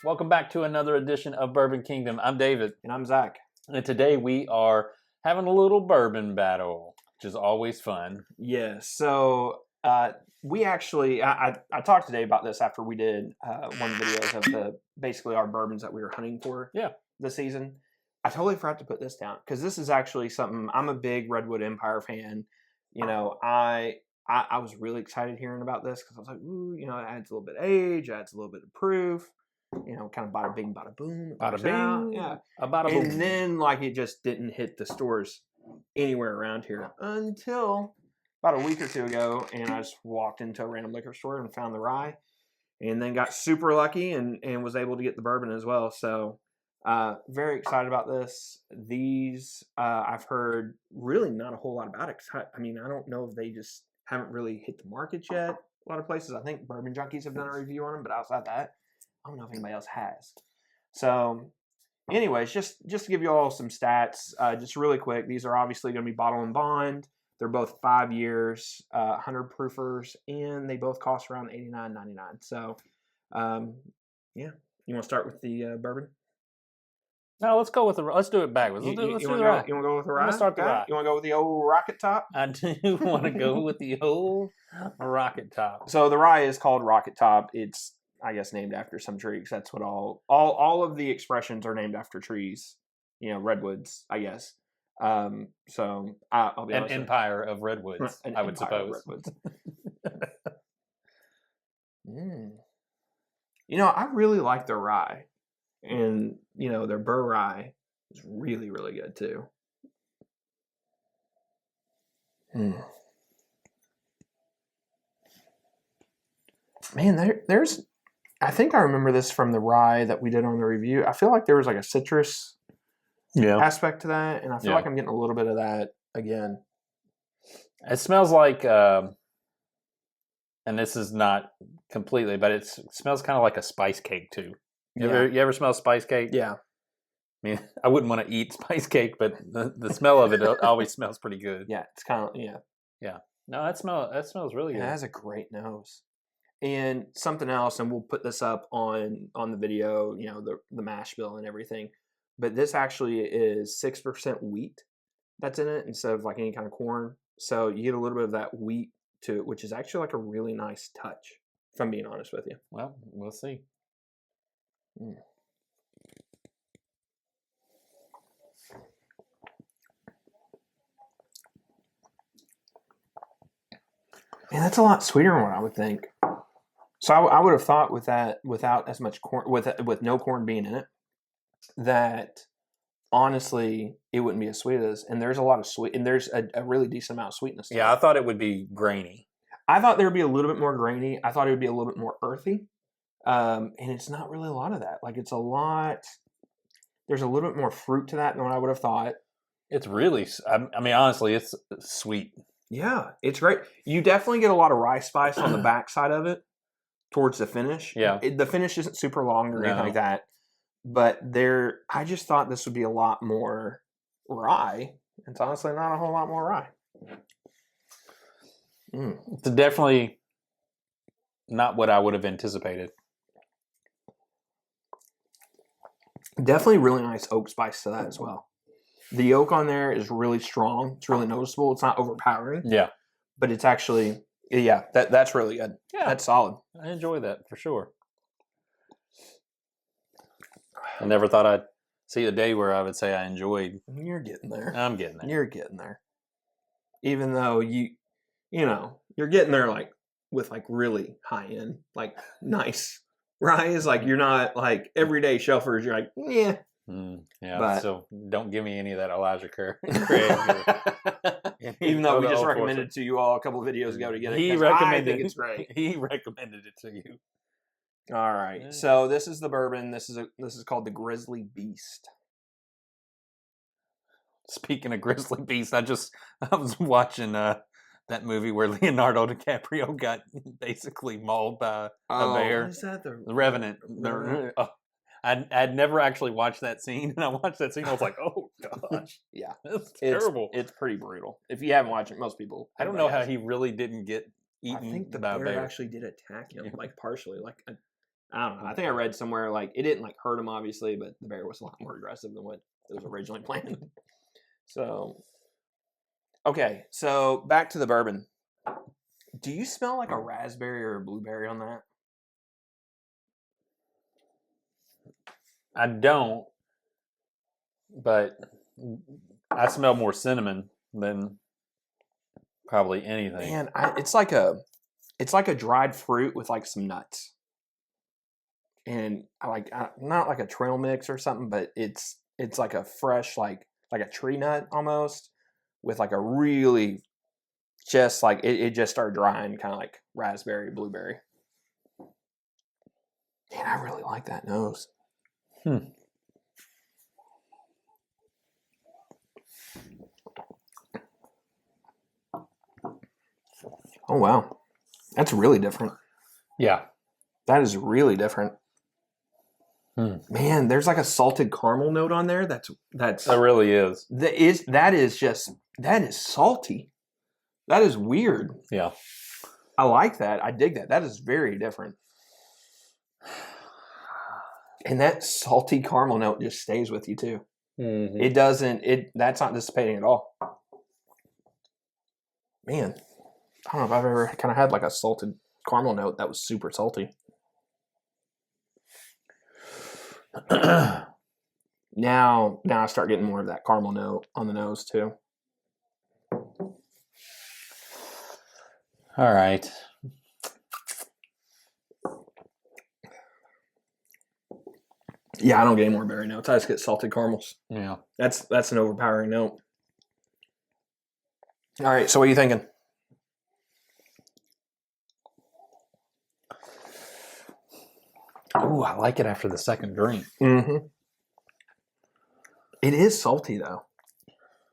Welcome back to another edition of Bourbon Kingdom. I'm David. And I'm Zach. And today we are having a little bourbon battle, which is always fun. Yeah, so we actually, I talked today about this after we did one of the videos of basically our bourbons that we were hunting for this season. I totally forgot to put this down because this is actually something, I'm a big Redwood Empire fan. You know, I was really excited hearing about this because I was like, ooh, you know, it adds a little bit of age, adds a little bit of proof. You know, kind of bada bing, bada boom. Bada bing, yeah. Bada boom. And then, like, it just didn't hit the stores anywhere around here until about a week or two ago. And I just walked into a random liquor store and found the rye. And then got super lucky and was able to get the bourbon as well. So, very excited about this. These, I've heard really not a whole lot about it. I mean, I don't know if they just haven't really hit the market yet. A lot of places, I think Bourbon Junkies have done a review on them. But outside that, I don't know if anybody else has. So, anyways, just to give you all some stats, just really quick. These are obviously going to be bottle and bond. They're both 5 years, 100 proofers, and they both cost around $89.99. So, yeah, you want to start with the bourbon? No, let's go with let's do it backwards. Let's do the rye. You want to go with the rye? I'm gonna start the rye. You want to go with the old rocket top? I do want to go with the old rocket top. So the rye is called rocket top. It's, I guess, named after some trees. That's what all of the expressions are named after trees. You know, redwoods, I guess. So I'll be honest. An empire of redwoods, I would suppose. You know, I really like their rye, and you know their burr rye is really, really good too. Man, there's. I think I remember this from the rye that we did on the review. I feel like there was like a citrus aspect to that, and I feel like I'm getting a little bit of that again. It smells like, and this is not completely, but it smells kind of like a spice cake too. You ever smell spice cake? Yeah. I mean, I wouldn't want to eat spice cake, but the smell of it always smells pretty good. Yeah, it's kind of yeah. No, that smells really good. It has a great nose. And something else, and we'll put this up on the video, you know, the mash bill and everything. But this actually is 6% wheat that's in it instead of like any kind of corn. So you get a little bit of that wheat to it, which is actually like a really nice touch, if I'm being honest with you. Well, we'll see. Man, that's a lot sweeter than what I would think. So I would have thought with that, without as much corn, with no corn being in it, that honestly it wouldn't be as sweet as. And there's a lot of sweet, and there's a really decent amount of sweetness. Yeah, I thought it would be grainy. I thought there would be a little bit more grainy. I thought it would be a little bit more earthy, and it's not really a lot of that. Like it's a lot. There's a little bit more fruit to that than what I would have thought. It's really. I mean, honestly, it's sweet. Yeah, it's great. You definitely get a lot of rye spice on the back side of it towards the finish. Yeah. The finish isn't super long or anything like that. But I just thought this would be a lot more rye. It's honestly not a whole lot more rye. It's definitely not what I would have anticipated. Definitely really nice oak spice to that as well. The oak on there is really strong. It's really noticeable. It's not overpowering. Yeah. But it's actually, that's really good. Yeah. That's solid. I enjoy that for sure. I never thought I'd see a day where I would say I enjoyed. You're getting there. I'm getting there. You're getting there. Even though you know, you're getting there like with like really high end, like nice rye is like you're not like everyday shelfers. You're like, yeah. Yeah, so don't give me any of that Elijah Craig. Even though we just recommended it to you all a couple of videos ago to get it. I think it's great. He recommended it to you. All right, so this is the bourbon. This is called the Grizzly Beast. Speaking of Grizzly Beast, I was watching that movie where Leonardo DiCaprio got basically mauled by a bear. What is that? The Revenant. I'd never actually watched that scene, and I watched that scene. I was like, "Oh gosh, yeah, it's terrible. It's pretty brutal. If you haven't watched it, most people. I don't know how he really didn't get eaten. I think the by bear a bear actually did attack him, like partially. Like I don't know. I think I read somewhere like it didn't like hurt him obviously, but the bear was a lot more aggressive than what it was originally planned. So, okay, so back to the bourbon. Do you smell like a raspberry or a blueberry on that? I don't, but I smell more cinnamon than probably anything. Man, it's like a dried fruit with like some nuts, and not like a trail mix or something, but it's like a fresh like a tree nut almost with like a really just like it just started drying, kind of like raspberry, blueberry. Man, I really like that nose. Oh wow, that's really different. Yeah, that is really different. Man, there's like a salted caramel note on there. That really is. That is salty. That is weird. Yeah, I like that. I dig that. That is very different. And that salty caramel note just stays with you too. Mm-hmm. It doesn't. That's not dissipating at all. Man, I don't know if I've ever kind of had like a salted caramel note that was super salty. Now I start getting more of that caramel note on the nose too. All right. Yeah, I don't get any more berry notes. I just get salted caramels. Yeah. That's an overpowering note. All right, so what are you thinking? Ooh, I like it after the second drink. Mm-hmm. It is salty though.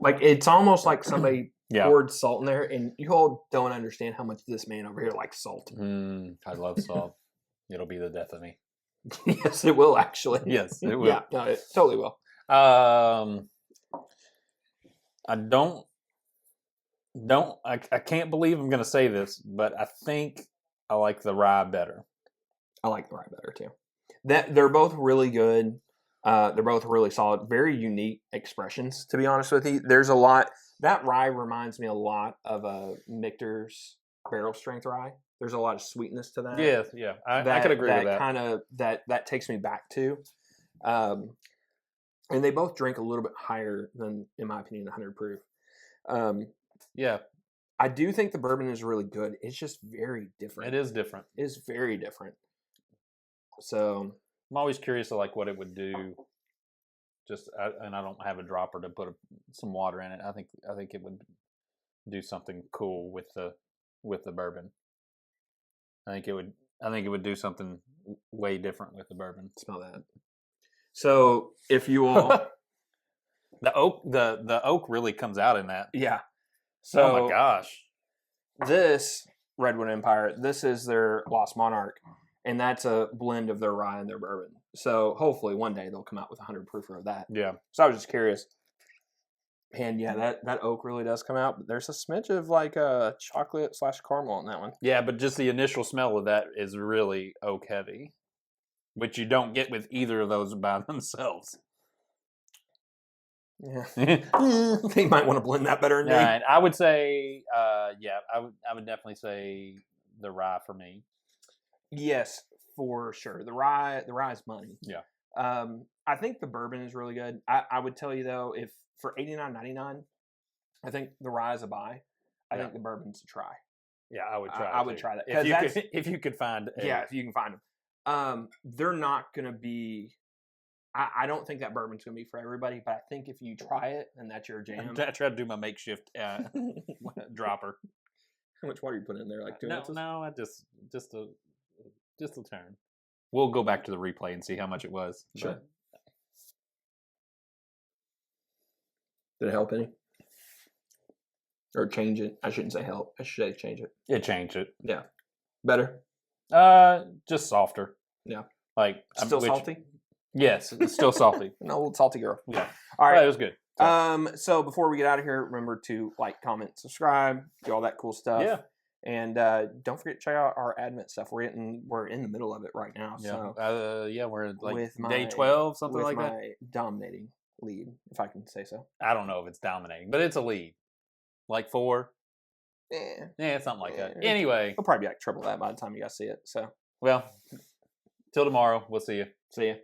Like it's almost like somebody poured salt in there, and you all don't understand how much this man over here likes salt. I love salt. It'll be the death of me. Yes, it will actually. Yes, it will. Yeah, no, it totally will. I can't believe I'm going to say this, but I think I like the rye better. I like the rye better too. They're both really good. They're both really solid. Very unique expressions, to be honest with you. There's a lot. That rye reminds me a lot of a Michter's barrel strength rye. There's a lot of sweetness to that. Yes, yeah. I could agree with that. Kind of that takes me back to. And they both drink a little bit higher than, in my opinion, 100 proof. Yeah. I do think the bourbon is really good. It's just very different. It is different. It is very different. So I'm always curious to like what it would do. And I don't have a dropper to put some water in it. I think it would do something cool with the bourbon. I think it would do something way different with the bourbon. Smell that. So if you will, the oak really comes out in that. Yeah. So oh my gosh, this Redwood Empire, this is their Lost Monarch, and that's a blend of their rye and their bourbon. So hopefully one day they'll come out with 100 proofer of that. Yeah. So I was just curious. And yeah, that oak really does come out, but there's a smidge of like a chocolate / caramel in that one. Yeah, but just the initial smell of that is really oak heavy, which you don't get with either of those by themselves. Yeah, I think you might want to blend that better. Right. I would say, I would definitely say the rye for me. Yes, for sure. The rye is money. Yeah. I think the bourbon is really good. I would tell you though, if for $89.99, I think the rye is a buy. I think the bourbon's a try. Yeah, I would try. I would try that if you could find. If you can find them. They're not going to be. I don't think that bourbon's going to be for everybody, but I think if you try it and that's your jam. I tried to do my makeshift dropper. How much water you put in there? Like 2 ounces? No, I just a turn. We'll go back to the replay and see how much it was. Sure. Did it help any? Or change it? I shouldn't say help. I should say change it. It changed it. Yeah. Better? Just softer. Yeah. Like still salty? Yes, it's still salty. An old salty girl. Yeah. All right. It was good. So before we get out of here, remember to like, comment, subscribe, do all that cool stuff. Yeah. And don't forget to check out our Advent stuff. We're in the middle of it right now. Yeah, So we're like with day 12, something with like that. my dominating lead, if I can say so. I don't know if it's dominating, but it's a lead, like 4. Yeah, something like that. Anyway, it'll probably be like triple that by the time you guys see it. So, well, till tomorrow. We'll see you. See ya.